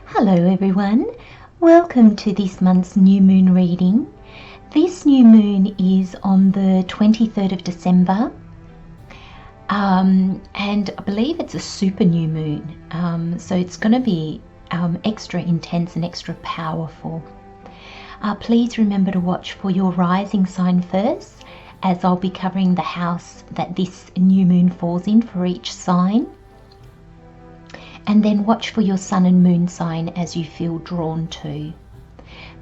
Hello everyone, welcome to this month's new moon reading. This new moon is on the 23rd of December and I believe it's a super new moon, so it's going to be extra intense and extra powerful. Please remember to watch for your rising sign first, as I'll be covering the house that this new moon falls in for each sign. And then watch for your sun and moon sign as you feel drawn to.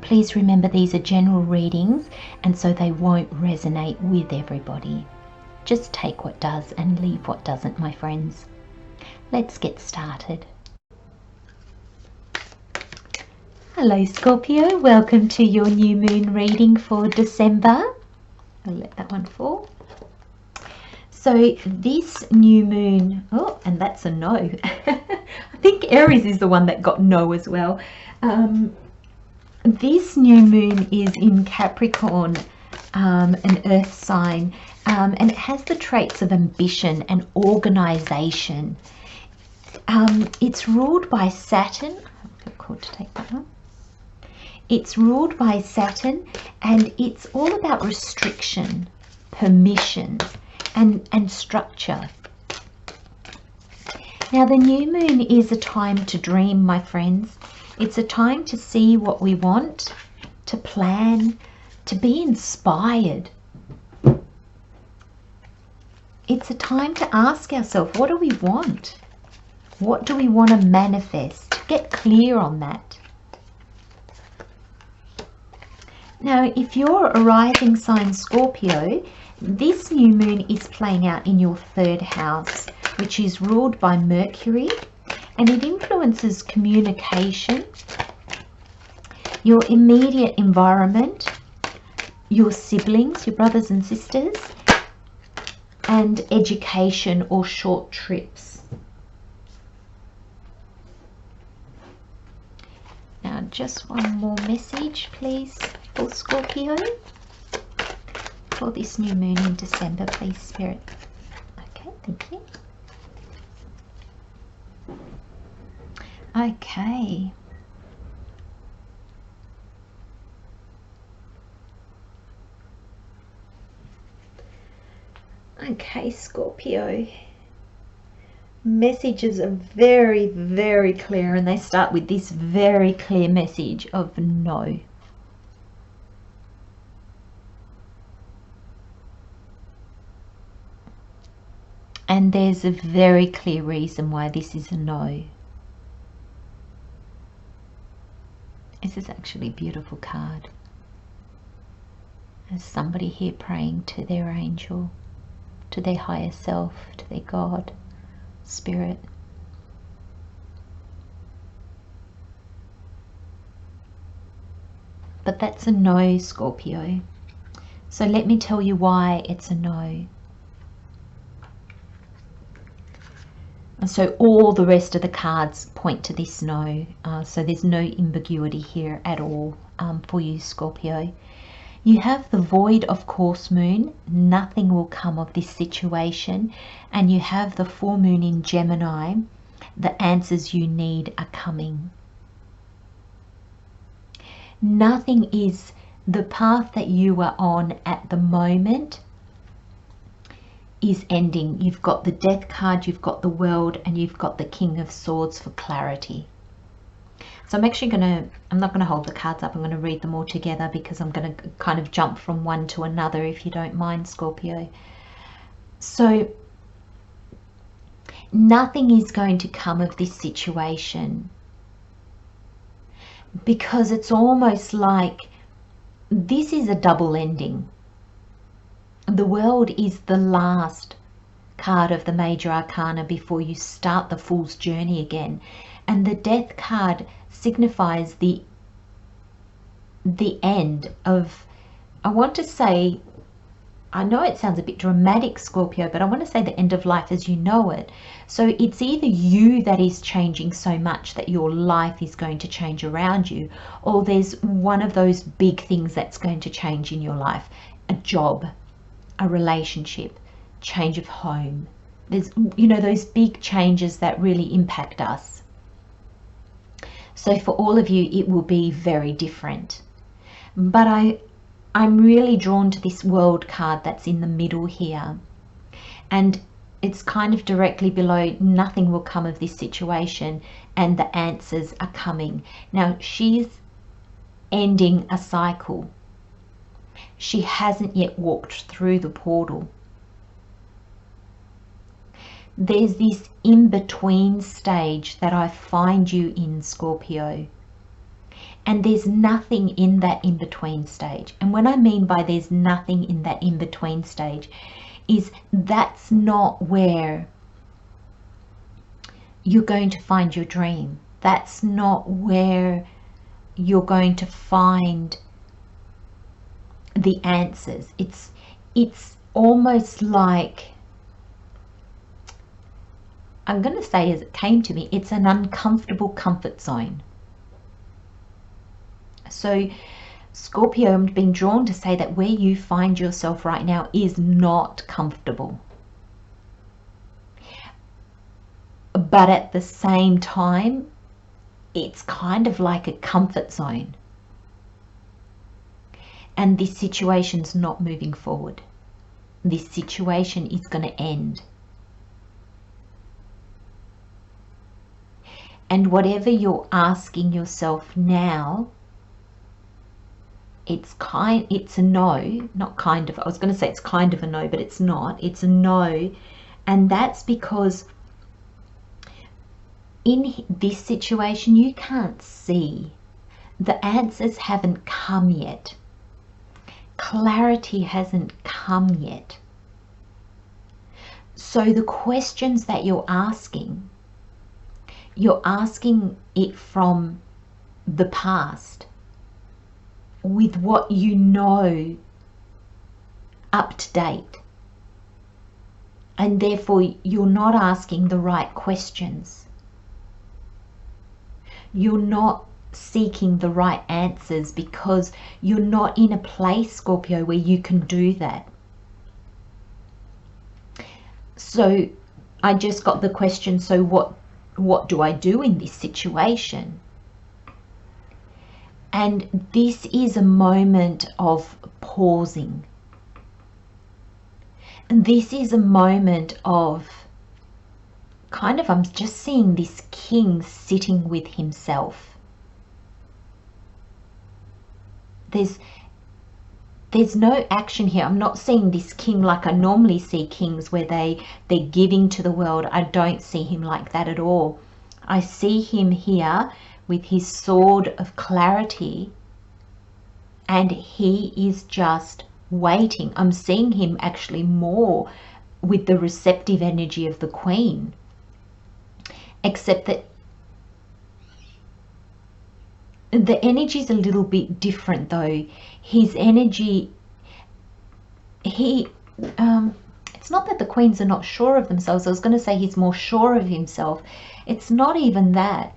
Please remember these are general readings, and so they won't resonate with everybody. Just take what does and leave what doesn't, my friends. Let's get started. Hello Scorpio, welcome to your new moon reading for December. I'll let that one fall. So this new moon, oh, and that's a no. I think Aries is the one that got no as well. This new moon is in Capricorn, an earth sign, and it has the traits of ambition and organization. It's ruled by Saturn. I feel called to take that one. It's ruled by Saturn, and it's all about restriction, permission, and structure. Now the new moon is a time to dream, my friends. It's a time to see what we want, to plan, to be inspired. It's a time to ask ourselves, what do we want? What do we want to manifest? Get clear on that. Now if you're a rising sign Scorpio, this new moon is playing out in your third house, which is ruled by Mercury, and it influences communication, your immediate environment, your siblings, your brothers and sisters, and education or short trips. Now just one more message please for Scorpio. For this new moon in December, please, Spirit. Okay, thank you. Okay. Okay, Scorpio. Messages are very, very clear, and they start with this very clear message of no. And there's a very clear reason why this is a no. This is actually a beautiful card. There's somebody here praying to their angel, to their higher self, to their God, Spirit. But that's a no, Scorpio. So let me tell you why it's a no. And so all the rest of the cards point to this no. So there's no ambiguity here at all for you, Scorpio. You have the void of course moon. Nothing will come of this situation. And you have the full moon in Gemini. The answers you need are coming. Nothing is the path that you are on at the moment is ending. You've got the Death card, you've got the World, and you've got the King of Swords for clarity. So I'm not gonna hold the cards up. I'm gonna read them all together because I'm gonna kind of jump from one to another, if you don't mind, Scorpio. So nothing is going to come of this situation, because it's almost like this is a double ending. The World is the last card of the major arcana before you start the Fool's journey again. And the Death card signifies the end of, I want to say, I know it sounds a bit dramatic, Scorpio, but I want to say the end of life as you know it. So it's either you that is changing so much that your life is going to change around you, or there's one of those big things that's going to change in your life. A job, a relationship, change of home. There's, you know, those big changes that really impact us. So for all of you, it will be very different. But I'm really drawn to this World card that's in the middle here. And it's kind of directly below, nothing will come of this situation, and the answers are coming. Now, she's ending a cycle. She hasn't yet walked through the portal. There's this in-between stage that I find you in, Scorpio. And there's nothing in that in-between stage. And when I mean by there's nothing in that in-between stage, is that's not where you're going to find your dream. That's not where you're going to find the answers. It's almost like, I'm going to say as it came to me, it's an uncomfortable comfort zone. So Scorpio, I'm being drawn to say that where you find yourself right now is not comfortable. But at the same time, it's kind of like a comfort zone. And this situation's not moving forward. This situation is going to end. And whatever you're asking yourself now, it's a no, not kind of, I was going to say it's kind of a no, but it's not, it's a no. And that's because in this situation, you can't see. The answers haven't come yet. Clarity hasn't come yet. So the questions that you're asking it from the past, with what you know up to date. And therefore you're not asking the right questions. You're not seeking the right answers because you're not in a place, Scorpio, where you can do that. So I just got the question, so what do I do in this situation? And this is a moment of pausing. And this is a moment of kind of, I'm just seeing this king sitting with himself. There's no action here. I'm not seeing this king like I normally see kings, where they're giving to the world. I don't see him like that at all. I see him here with his sword of clarity, and he is just waiting. I'm seeing him actually more with the receptive energy of the Queen, except that the energy is a little bit different though. His energy, it's not that the Queens are not sure of themselves. I was going to say he's more sure of himself. It's not even that.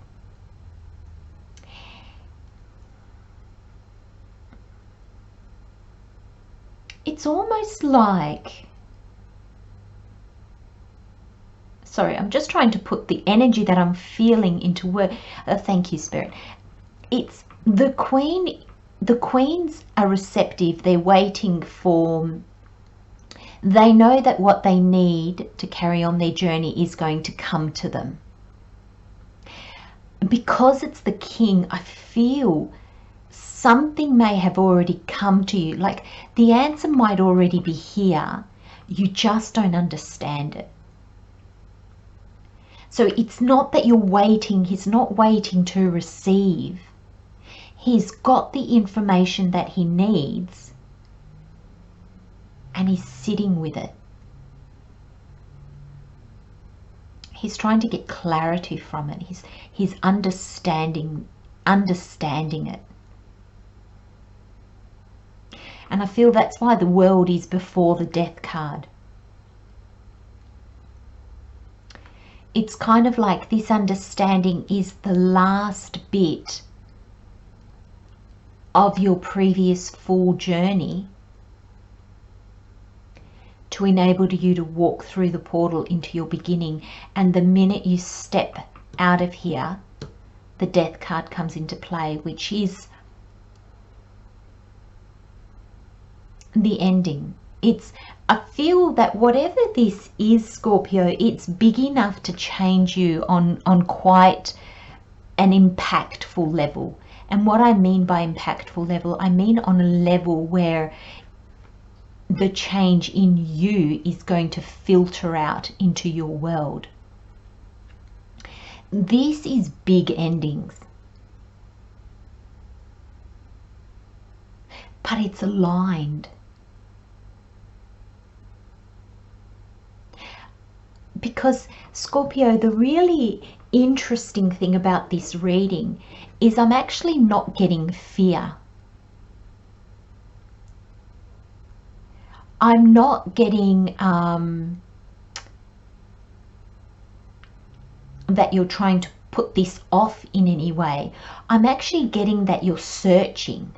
It's almost like, sorry, I'm just trying to put the energy that I'm feeling into word. Thank you, Spirit. It's the Queen. The Queens are receptive. They're waiting for, they know that what they need to carry on their journey is going to come to them. Because it's the King, I feel something may have already come to you. Like the answer might already be here. You just don't understand it. So it's not that you're waiting. He's not waiting to receive. He's got the information that he needs and he's sitting with it. He's trying to get clarity from it. He's understanding it. And I feel that's why the World is before the Death card. It's kind of like this understanding is the last bit of your previous full journey to enable you to walk through the portal into your beginning. And the minute you step out of here, the Death card comes into play, which is the ending. I feel that whatever this is, Scorpio, it's big enough to change you on quite an impactful level. And what I mean by impactful level, I mean on a level where the change in you is going to filter out into your world. This is big endings, but it's aligned. Because Scorpio, the really interesting thing about this reading is I'm actually not getting fear. I'm not getting that you're trying to put this off in any way. I'm actually getting that you're searching.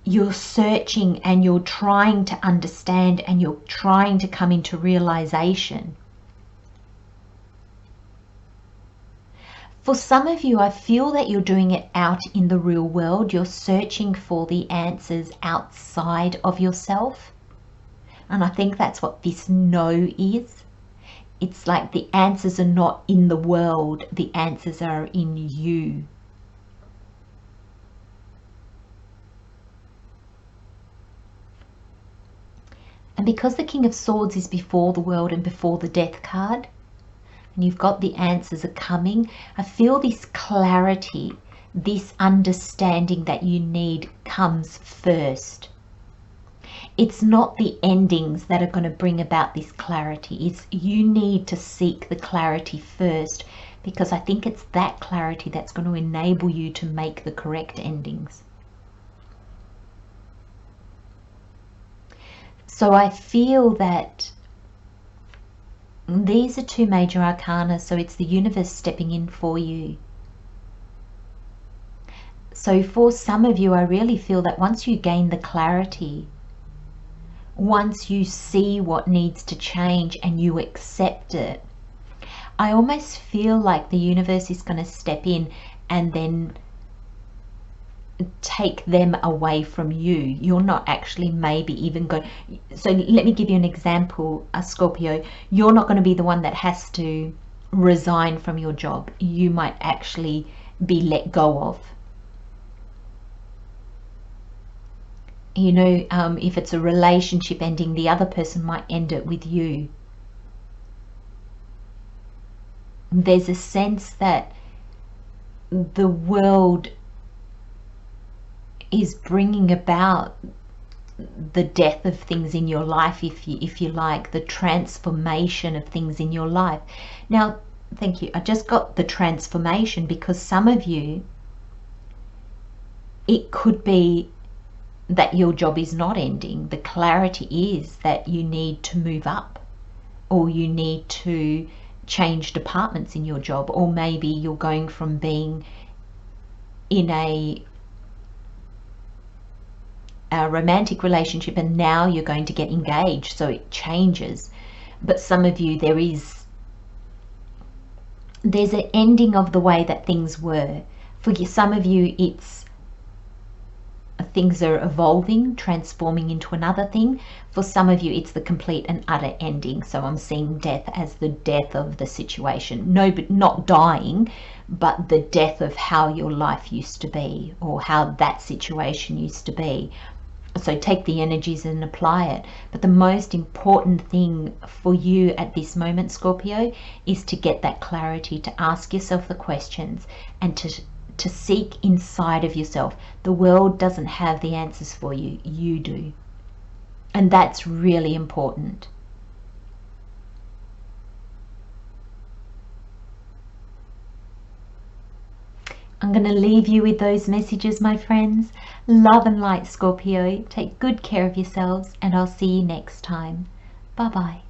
You're searching and you're trying to understand and you're trying to come into realization. For some of you, I feel that you're doing it out in the real world. You're searching for the answers outside of yourself. And I think that's what this no is. It's like the answers are not in the world. The answers are in you. And because the King of Swords is before the world and before the Death card, and you've got the answers are coming, I feel this clarity, this understanding that you need comes first. It's not the endings that are going to bring about this clarity. It's you need to seek the clarity first, because I think it's that clarity that's going to enable you to make the correct endings. So I feel that these are two major arcana, so it's the universe stepping in for you. So for some of you, I really feel that once you gain the clarity, once you see what needs to change and you accept it, I almost feel like the universe is going to step in and then take them away from you. You're not actually maybe even going. So let me give you an example, Scorpio. You're not going to be the one that has to resign from your job. You might actually be let go of. You know, if it's a relationship ending, the other person might end it with you. There's a sense that the world is bringing about the death of things in your life, if you like, the transformation of things in your life. Now, thank you. I just got the transformation because some of you, it could be that your job is not ending. The clarity is that you need to move up, or you need to change departments in your job, or maybe you're going from being in a romantic relationship and now you're going to get engaged, so it changes. But some of you, there's an ending of the way that things were. For some of you, it's things are evolving, transforming into another thing. For some of you, it's the complete and utter ending. So I'm seeing death as the death of the situation. No, but not dying, but the death of how your life used to be, or how that situation used to be. So take the energies and apply it. But the most important thing for you at this moment, Scorpio, is to get that clarity, to ask yourself the questions, and to seek inside of yourself. The world doesn't have the answers for you. You do. And that's really important. I'm going to leave you with those messages, my friends. Love and light, Scorpio. Take good care of yourselves, and I'll see you next time. Bye-bye.